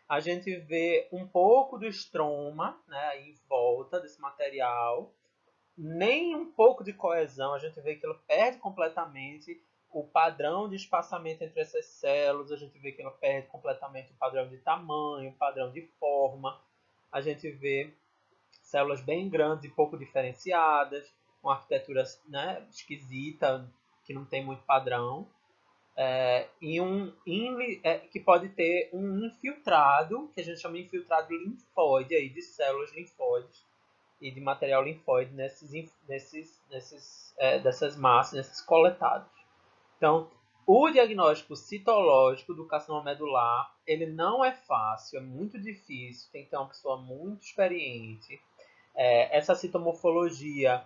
A gente vê um pouco do estroma, né, em volta desse material. Nem um pouco de coesão, a gente vê que ela perde completamente o padrão de espaçamento entre essas células, a gente vê que ela perde completamente o padrão de tamanho, o padrão de forma, a gente vê células bem grandes e pouco diferenciadas, uma arquitetura, né, esquisita, que não tem muito padrão, que pode ter um infiltrado, que a gente chama de infiltrado linfóide, aí, de células linfóides e de material linfóide dessas massas, nesses coletados. Então, o diagnóstico citológico do carcinoma medular, ele não é fácil, é muito difícil, tem que ter uma pessoa muito experiente. Essa citomorfologia,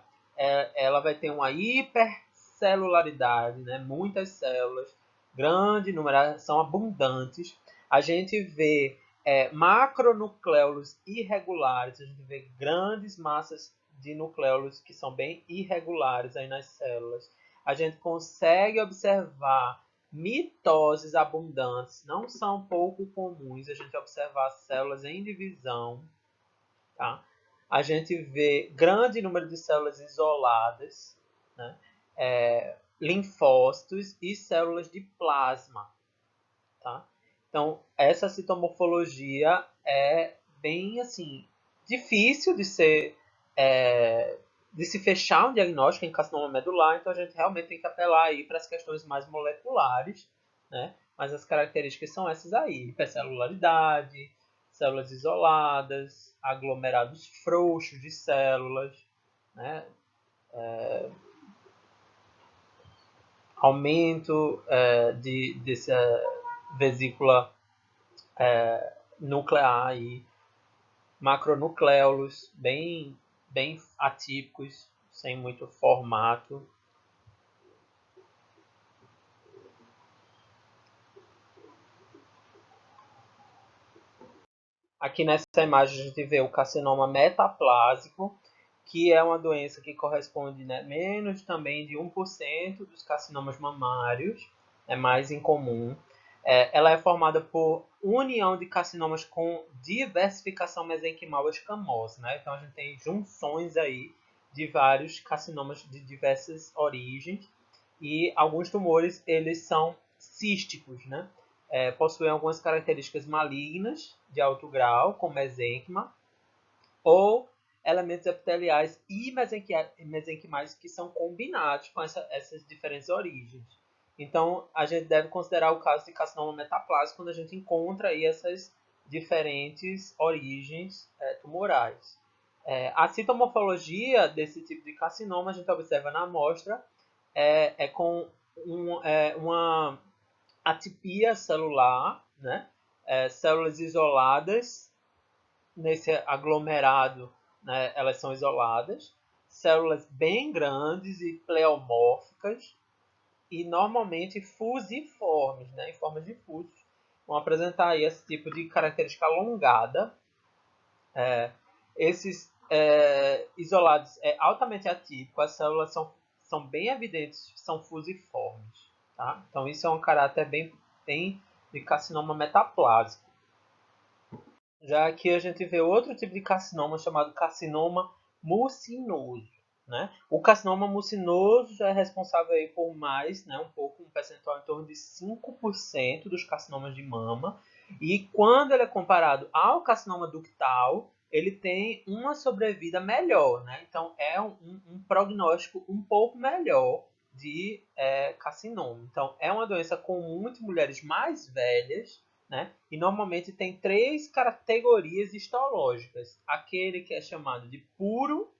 ela vai ter uma hipercelularidade, né? Muitas células, grande número, são abundantes. A gente vê macronucleolos irregulares, a gente vê grandes massas de nucleolos que são bem irregulares aí nas células. A gente consegue observar mitoses abundantes, não são pouco comuns a gente observar células em divisão, tá? A gente vê grande número de células isoladas, né? Linfócitos e células de plasma, tá? Então, essa citomorfologia é bem assim difícil de se fechar um diagnóstico em carcinoma medular, então a gente realmente tem que apelar aí para as questões mais moleculares, né? Mas as características são essas aí: hipercelularidade, células isoladas, aglomerados frouxos de células, né? Aumento dessa vesícula nuclear aí, macronucléolos bem atípicos, sem muito formato. Aqui nessa imagem a gente vê o carcinoma metaplásico, que é uma doença que corresponde, né, menos também de 1% dos carcinomas mamários, é mais incomum. Ela é formada por união de carcinomas com diversificação mesenquimal escamosa, né? Então a gente tem junções aí de vários carcinomas de diversas origens, e alguns tumores eles são císticos, né? Possuem algumas características malignas de alto grau, como mesênquima, ou elementos epiteliais e mesenquimais que são combinados com essas diferentes origens. Então, a gente deve considerar o caso de carcinoma metaplásico quando a gente encontra aí essas diferentes origens tumorais. A citomorfologia desse tipo de carcinoma a gente observa na amostra com uma atipia celular, né? Células isoladas nesse aglomerado, né? Elas são isoladas, células bem grandes e pleomórficas e normalmente fusiformes, né? Em formas de fusos, vão apresentar aí esse tipo de característica alongada. Esses isolados é altamente atípico, as células são bem evidentes, são fusiformes. Tá? Então isso é um caráter bem de carcinoma metaplásico. Já aqui a gente vê outro tipo de carcinoma chamado carcinoma mucinoso. Né? O carcinoma mucinoso já é responsável aí por mais, né, um percentual em torno de 5% dos carcinomas de mama. E quando ele é comparado ao carcinoma ductal, ele tem uma sobrevida melhor. Né? Então é um prognóstico um pouco melhor de carcinoma. Então é uma doença comum entre mulheres mais velhas, né? E normalmente tem 3 categorias histológicas. Aquele que é chamado de puro,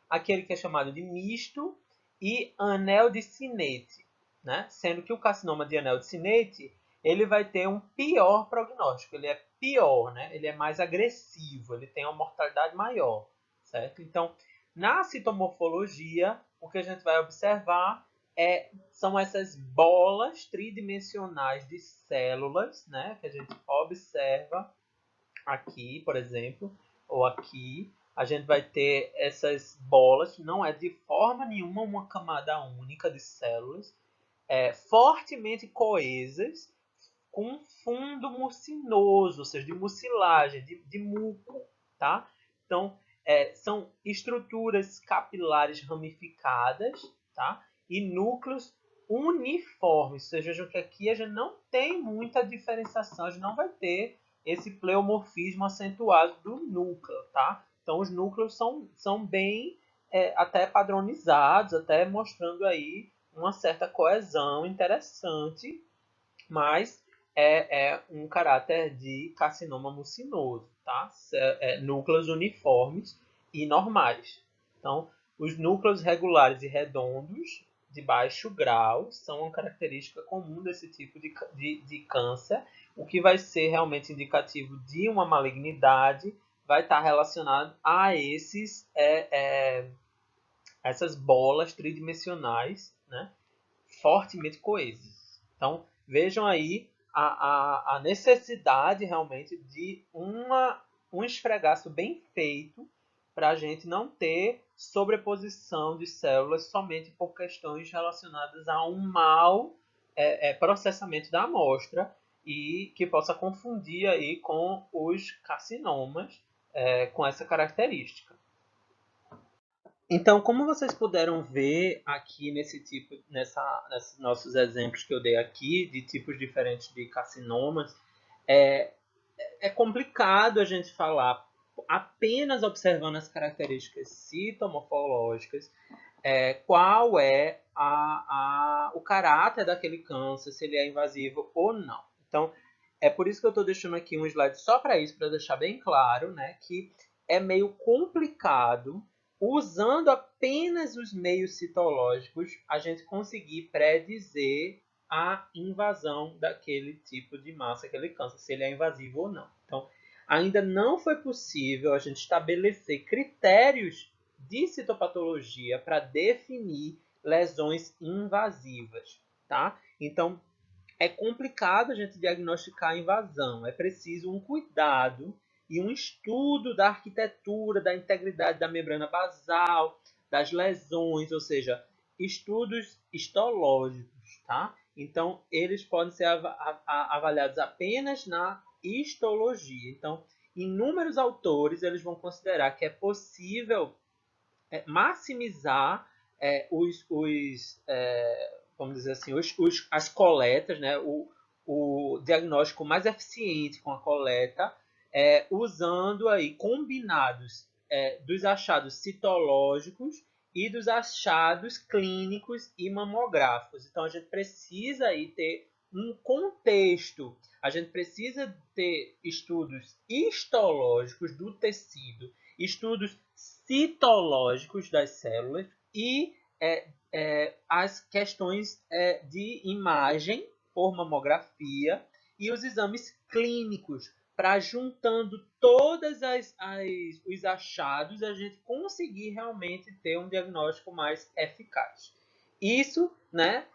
aquele que é chamado de misto e anel de Sinete. Né? Sendo que o carcinoma de anel de Sinete ele vai ter um pior prognóstico. Ele é pior, né? Ele é mais agressivo, ele tem uma mortalidade maior. Certo? Então, na citomorfologia, o que a gente vai observar são essas bolas tridimensionais de células, né, que a gente observa aqui, por exemplo, ou aqui. A gente vai ter essas bolas, não é de forma nenhuma uma camada única de células, fortemente coesas, com um fundo mucinoso, ou seja, de mucilagem, de muco, tá? Então, são estruturas capilares ramificadas, tá? E núcleos uniformes, ou seja, vejam que aqui a gente não tem muita diferenciação, a gente não vai ter esse pleomorfismo acentuado do núcleo, tá? Então, os núcleos são bem até padronizados, até mostrando aí uma certa coesão interessante, mas um caráter de carcinoma mucinoso, tá? Núcleos uniformes e normais. Então, os núcleos regulares e redondos de baixo grau são uma característica comum desse tipo de câncer, o que vai ser realmente indicativo de uma malignidade, vai estar relacionado a essas bolas tridimensionais, né, fortemente coesas. Então, vejam aí a necessidade realmente de um esfregaço bem feito para a gente não ter sobreposição de células somente por questões relacionadas a um mau processamento da amostra e que possa confundir aí com os carcinomas com essa característica. Então, como vocês puderam ver aqui nesses nossos exemplos que eu dei aqui, de tipos diferentes de carcinomas, é, é complicado a gente falar apenas observando as características citomorfológicas, qual é o caráter daquele câncer, se ele é invasivo ou não. Então, é por isso que eu estou deixando aqui um slide só para isso, para deixar bem claro, né, que é meio complicado, usando apenas os meios citológicos, a gente conseguir predizer a invasão daquele tipo de massa, aquele câncer, se ele é invasivo ou não. Então, ainda não foi possível a gente estabelecer critérios de citopatologia para definir lesões invasivas, tá? Então, é complicado a gente diagnosticar a invasão. É preciso um cuidado e um estudo da arquitetura, da integridade da membrana basal, das lesões, ou seja, estudos histológicos, tá? Então, eles podem ser avaliados apenas na histologia. Então, inúmeros autores eles vão considerar que é possível maximizar vamos dizer assim, as coletas, né? O diagnóstico mais eficiente com a coleta, usando aí combinados dos achados citológicos e dos achados clínicos e mamográficos. Então a gente precisa aí ter um contexto, a gente precisa ter estudos histológicos do tecido, estudos citológicos das células e as questões de imagem por mamografia e os exames clínicos, para juntando todos os achados a gente conseguir realmente ter um diagnóstico mais eficaz. Isso, né,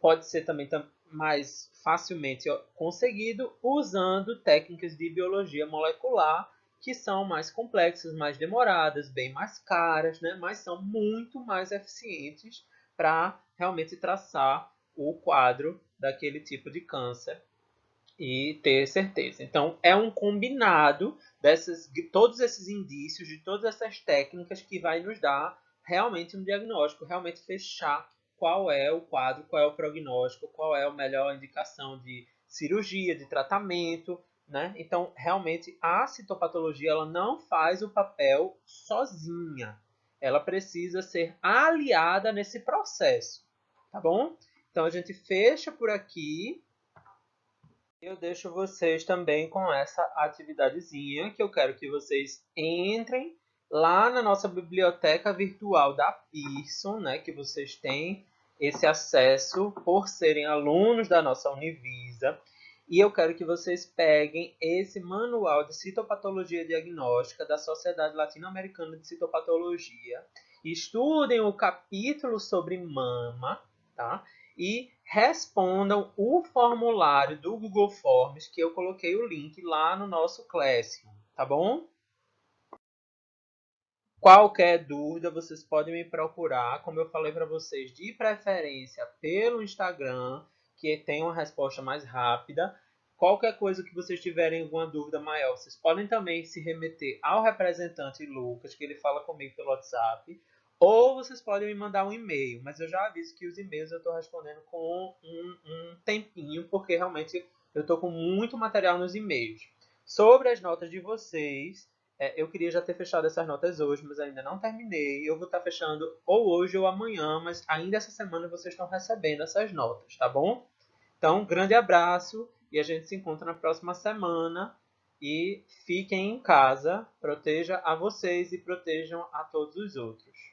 pode ser também mais facilmente conseguido usando técnicas de biologia molecular que são mais complexas, mais demoradas, bem mais caras, né? Mas são muito mais eficientes para realmente traçar o quadro daquele tipo de câncer e ter certeza. Então, é um combinado de todos esses indícios, de todas essas técnicas que vai nos dar realmente um diagnóstico, realmente fechar qual é o quadro, qual é o prognóstico, qual é a melhor indicação de cirurgia, de tratamento, né? Então, realmente, a citopatologia ela não faz o papel sozinha. Ela precisa ser aliada nesse processo, tá bom? Então, a gente fecha por aqui. Eu deixo vocês também com essa atividadezinha que eu quero que vocês entrem lá na nossa biblioteca virtual da Pearson, né, que vocês têm esse acesso por serem alunos da nossa Univisa. E eu quero que vocês peguem esse manual de citopatologia diagnóstica da Sociedade Latino-Americana de Citopatologia, estudem o capítulo sobre mama, tá? E respondam o formulário do Google Forms, que eu coloquei o link lá no nosso Classroom, tá bom? Qualquer dúvida, vocês podem me procurar, como eu falei para vocês, de preferência pelo Instagram, que tem uma resposta mais rápida. Qualquer coisa que vocês tiverem alguma dúvida maior, vocês podem também se remeter ao representante Lucas, que ele fala comigo pelo WhatsApp, ou vocês podem me mandar um e-mail, mas eu já aviso que os e-mails eu estou respondendo com um tempinho, porque realmente eu estou com muito material nos e-mails. Sobre as notas de vocês, eu queria já ter fechado essas notas hoje, mas ainda não terminei. Eu vou estar fechando ou hoje ou amanhã, mas ainda essa semana vocês estão recebendo essas notas, tá bom? Então, um grande abraço e a gente se encontra na próxima semana. E fiquem em casa, proteja a vocês e protejam a todos os outros.